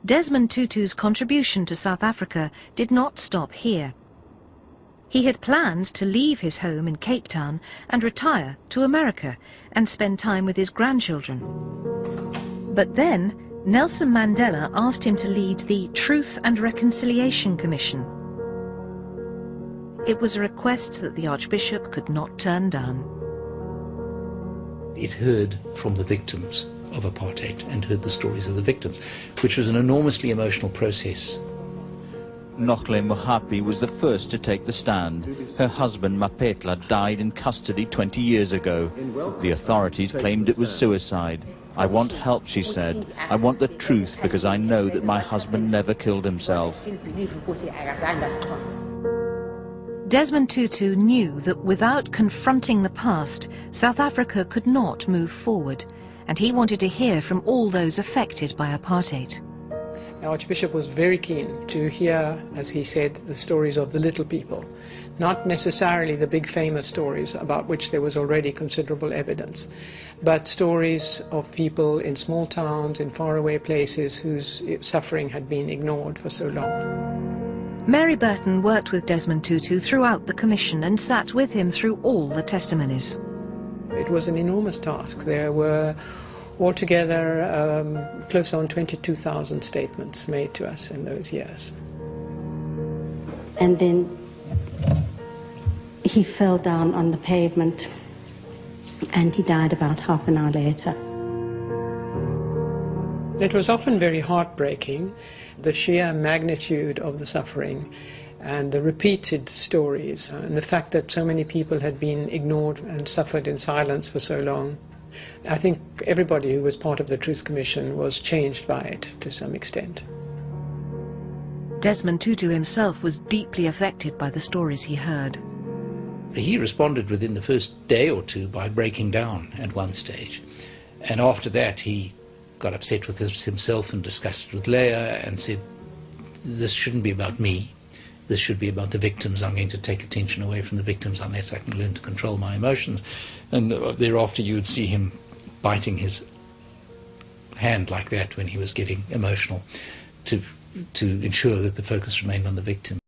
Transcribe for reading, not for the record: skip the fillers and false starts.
Desmond Tutu's contribution to South Africa did not stop here. He had planned to leave his home in Cape Town and retire to America and spend time with his grandchildren. But then Nelson Mandela asked him to lead the Truth and Reconciliation Commission. It was a request that the Archbishop could not turn down. It heard from the victims of apartheid and heard the stories of the victims, which was an enormously emotional process. Nokhle Mohapi was the first to take the stand. Her husband Mapetla died in custody 20 years ago. The authorities claimed it was suicide. "I want help," she said. "I want the truth because I know that my husband never killed himself." Desmond Tutu knew that without confronting the past, South Africa could not move forward, and he wanted to hear from all those affected by apartheid. The Archbishop was very keen to hear, as he said, the stories of the little people, not necessarily the big famous stories about which there was already considerable evidence, but stories of people in small towns, in faraway places whose suffering had been ignored for so long. Mary Burton worked with Desmond Tutu throughout the commission and sat with him through all the testimonies. It was an enormous task. There were altogether close on 22,000 statements made to us in those years. And then he fell down on the pavement and he died about half an hour later. It was often very heartbreaking, the sheer magnitude of the suffering and the repeated stories and the fact that so many people had been ignored and suffered in silence for so long. I think everybody who was part of the Truth Commission was changed by it to some extent. Desmond Tutu himself was deeply affected by the stories he heard. He responded within the first day or two by breaking down at one stage. And after that he got upset with himself and discussed it with Leah and said, "This shouldn't be about me. This should be about the victims. I'm going to take attention away from the victims unless I can learn to control my emotions." And thereafter you would see him biting his hand like that when he was getting emotional to ensure that the focus remained on the victim.